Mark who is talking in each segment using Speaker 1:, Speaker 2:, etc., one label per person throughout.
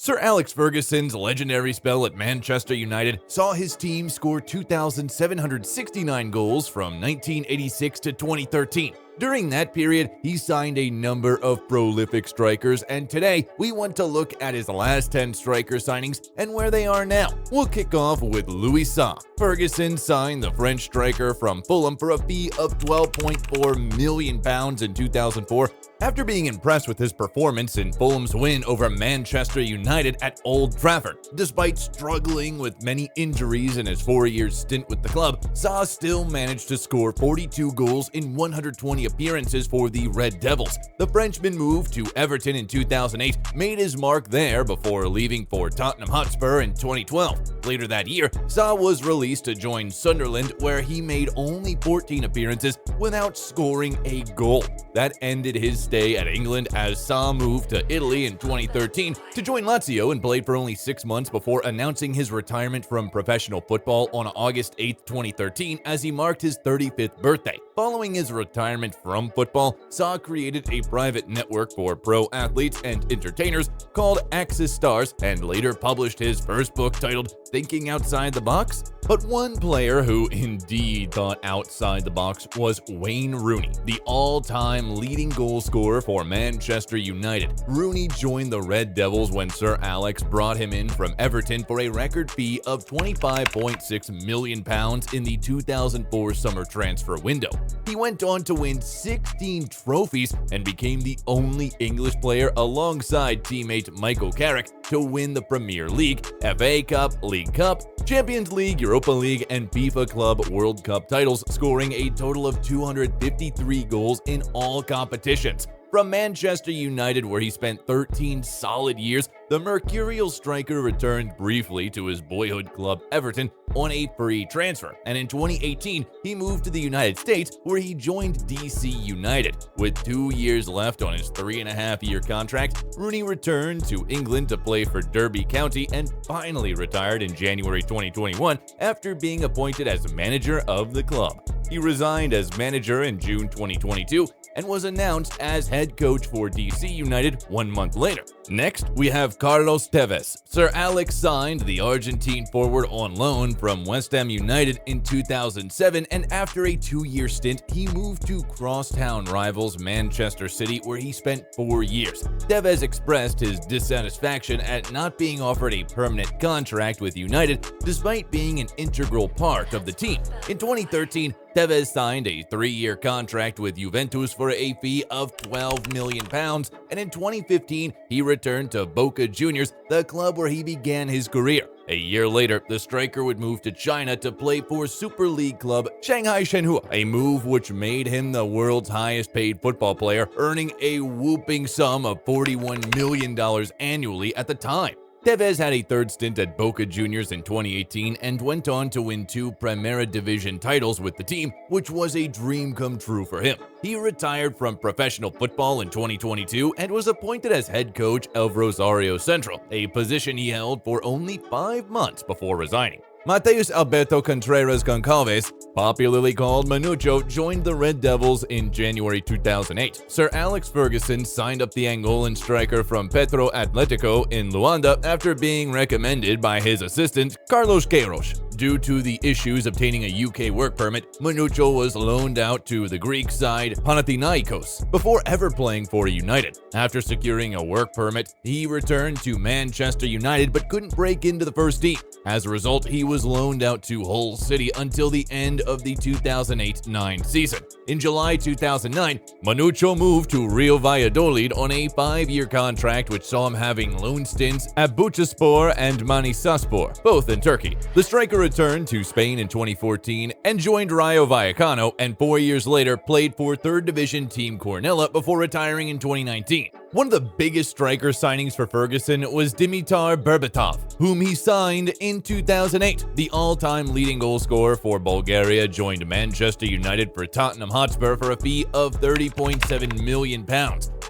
Speaker 1: Sir Alex Ferguson's legendary spell at Manchester United saw his team score 2,769 goals from 1986 to 2013. During that period, he signed a number of prolific strikers, and today we want to look at his last 10 striker signings and where they are now. We'll kick off with Louis Saha. Ferguson signed the French striker from Fulham for a fee of £12.4 million in 2004 after being impressed with his performance in Fulham's win over Manchester United at Old Trafford. Despite struggling with many injuries in his 4-year stint with the club, Saha still managed to score 42 goals in 120 appearances for the Red Devils. The Frenchman moved to Everton in 2008, made his mark there before leaving for Tottenham Hotspur in 2012. Later that year, Saha was released to join Sunderland, where he made only 14 appearances without scoring a goal. That ended his stay at England as Saha moved to Italy in 2013 to join Lazio and played for only 6 months before announcing his retirement from professional football on August 8, 2013 as he marked his 35th birthday. Following his retirement from football, Saha created a private network for pro athletes and entertainers called Axis Stars and later published his first book titled Thinking Outside the Box. But one player who indeed thought outside the box was Wayne Rooney, the all-time leading goal scorer for Manchester United. Rooney joined the Red Devils when Sir Alex brought him in from Everton for a record fee of £25.6 million in the 2004 summer transfer window. He went on to win 16 trophies and became the only English player alongside teammate Michael Carrick to win the Premier League, FA Cup, League Cup, Champions League, Europa League, and FIFA Club World Cup titles, scoring a total of 253 goals in all competitions. From Manchester United, where he spent 13 solid years, the mercurial striker returned briefly to his boyhood club Everton on a free transfer, and in 2018, he moved to the United States, where he joined DC United. With 2 years left on his 3.5-year contract, Rooney returned to England to play for Derby County and finally retired in January 2021 after being appointed as manager of the club. He resigned as manager in June 2022 and was announced as head coach for DC United 1 month later. Next, we have Carlos Tevez. Sir Alex signed the Argentine forward on loan from West Ham United in 2007, and after a 2-year stint, he moved to crosstown rivals Manchester City, where he spent 4 years. Tevez expressed his dissatisfaction at not being offered a permanent contract with United, despite being an integral part of the team. In 2013, Tevez signed a 3-year contract with Juventus for a fee of £12 million, and in 2015, he returned to Boca Juniors, the club where he began his career. A year later, the striker would move to China to play for Super League club Shanghai Shenhua, a move which made him the world's highest-paid football player, earning a whooping sum of $41 million annually at the time. Tevez had a third stint at Boca Juniors in 2018 and went on to win 2 Primera Division titles with the team, which was a dream come true for him. He retired from professional football in 2022 and was appointed as head coach of Rosario Central, a position he held for only 5 months before resigning. Mateus Alberto Contreras Goncalves, popularly called Manucho, joined the Red Devils in January 2008. Sir Alex Ferguson signed up the Angolan striker from Petro Atletico in Luanda after being recommended by his assistant, Carlos Queiroz. Due to the issues obtaining a UK work permit, Manucho was loaned out to the Greek side Panathinaikos before ever playing for United. After securing a work permit, he returned to Manchester United but couldn't break into the first team. As a result, he was loaned out to Hull City until the end of the 2008-09 season. In July 2009, Manucho moved to Real Valladolid on a 5-year contract, which saw him having loan stints at Bursaspor and Manisaspor, both in Turkey. The striker returned to Spain in 2014 and joined Rayo Vallecano, and 4 years later played for 3rd Division team Cornella before retiring in 2019. One of the biggest striker signings for Ferguson was Dimitar Berbatov, whom he signed in 2008. The all-time leading goal scorer for Bulgaria joined Manchester United for Tottenham Hotspur for a fee of £30.7 million.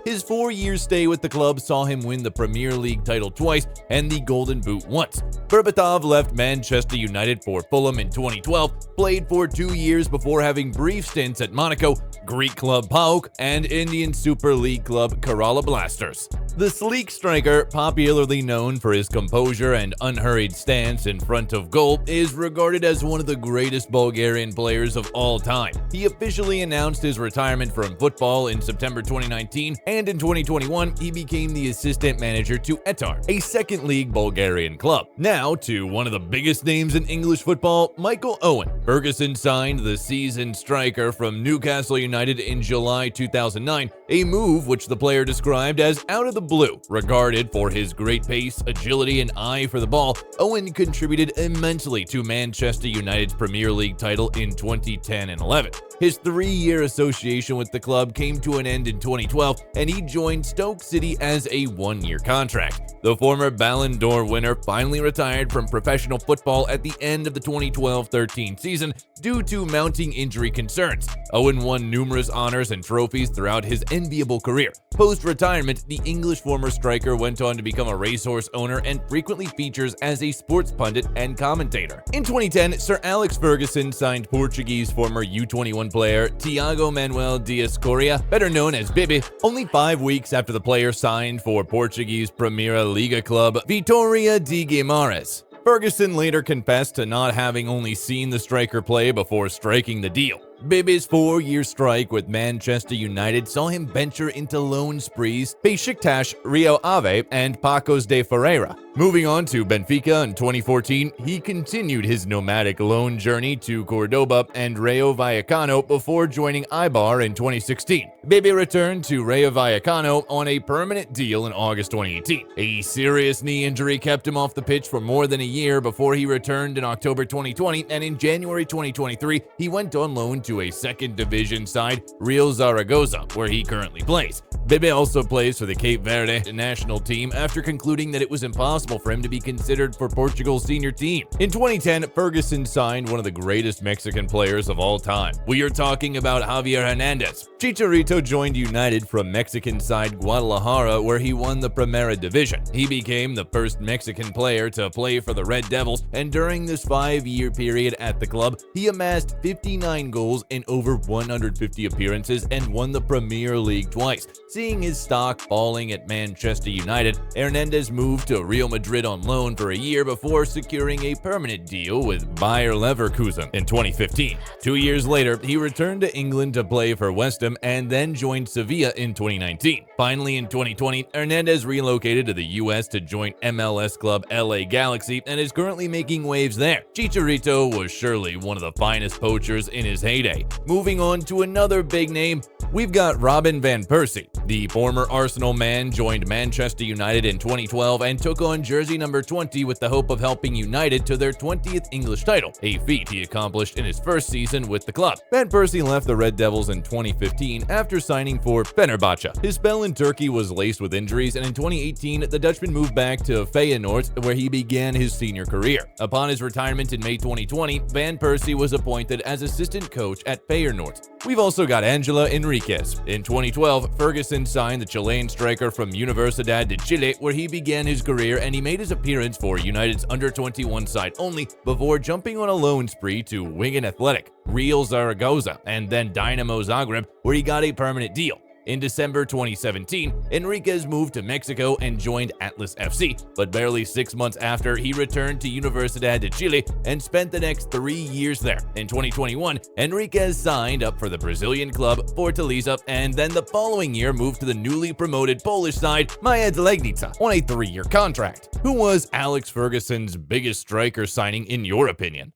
Speaker 1: His 4-year stay with the club saw him win the Premier League title twice and the Golden Boot once. Berbatov left Manchester United for Fulham in 2012, played for 2 years before having brief stints at Monaco, Greek club PAOK, and Indian Super League club Kerala Blasters. The sleek striker, popularly known for his composure and unhurried stance in front of goal, is regarded as one of the greatest Bulgarian players of all time. He officially announced his retirement from football in September 2019, and in 2021, he became the assistant manager to Etar, a second-league Bulgarian club. Now to one of the biggest names in English football, Michael Owen. Ferguson signed the seasoned striker from Newcastle United in July 2009, a move which the player described as out of the blue. Regarded for his great pace, agility, and eye for the ball, Owen contributed immensely to Manchester United's Premier League title in 2010 and 11. His 3-year association with the club came to an end in 2012, and he joined Stoke City as a 1-year contract. The former Ballon d'Or winner finally retired from professional football at the end of the 2012-13 season due to mounting injury concerns. Owen won numerous honors and trophies throughout his enviable career. Post-retirement, the English former striker went on to become a racehorse owner and frequently features as a sports pundit and commentator. In 2010, Sir Alex Ferguson signed Portuguese former U21 player Tiago Manuel Dias-Correa, better known as Bibi, only 5 weeks after the player signed for Portuguese Primeira Liga club Vitória de Guimarães. Ferguson later confessed to not having only seen the striker play before striking the deal. Bibi's 4-year strike with Manchester United saw him venture into loan sprees, Besiktas, Rio Ave, and Pacos de Ferreira. Moving on to Benfica in 2014, he continued his nomadic loan journey to Cordoba and Rayo Vallecano before joining Eibar in 2016. Bibi returned to Rayo Vallecano on a permanent deal in August 2018. A serious knee injury kept him off the pitch for more than a year before he returned in October 2020, and in January 2023, he went on loan to a second division side, Real Zaragoza, where he currently plays. Bibi also plays for the Cape Verde national team after concluding that it was impossible for him to be considered for Portugal's senior team. In 2010, Ferguson signed one of the greatest Mexican players of all time. We are talking about Javier Hernandez. Chicharito joined United from Mexican side Guadalajara, where he won the Primera Division. He became the first Mexican player to play for the Red Devils, and during this 5-year period at the club, he amassed 59 goals in over 150 appearances and won the Premier League twice. Seeing his stock falling at Manchester United, Hernandez moved to Real Madrid on loan for a year before securing a permanent deal with Bayer Leverkusen in 2015. 2 years later, he returned to England to play for West Ham and then joined Sevilla in 2019. Finally, in 2020, Hernandez relocated to the US to join MLS club LA Galaxy and is currently making waves there. Chicharito was surely one of the finest poachers in his heyday. Moving on to another big name, we've got Robin van Persie. The former Arsenal man joined Manchester United in 2012 and took on jersey number 20 with the hope of helping United to their 20th English title, a feat he accomplished in his first season with the club. Van Persie left the Red Devils in 2015 after signing for Fenerbahce. His spell in Turkey was laced with injuries, and in 2018, the Dutchman moved back to Feyenoord, where he began his senior career. Upon his retirement in May 2020, Van Persie was appointed as assistant coach at Feyenoord. We've also got Angela Enriquez. In 2012, Ferguson signed the Chilean striker from Universidad de Chile, where he began his career, and he made his appearance for United's under-21 side only before jumping on a loan spree to Wigan Athletic, Real Zaragoza, and then Dynamo Zagreb, where he got a permanent deal. In December 2017, Enriquez moved to Mexico and joined Atlas FC, but barely 6 months after, he returned to Universidad de Chile and spent the next 3 years there. In 2021, Enriquez signed up for the Brazilian club Fortaleza, and then the following year moved to the newly promoted Polish side Miedź Legnica on a 3-year contract. Who was Alex Ferguson's biggest striker signing in your opinion?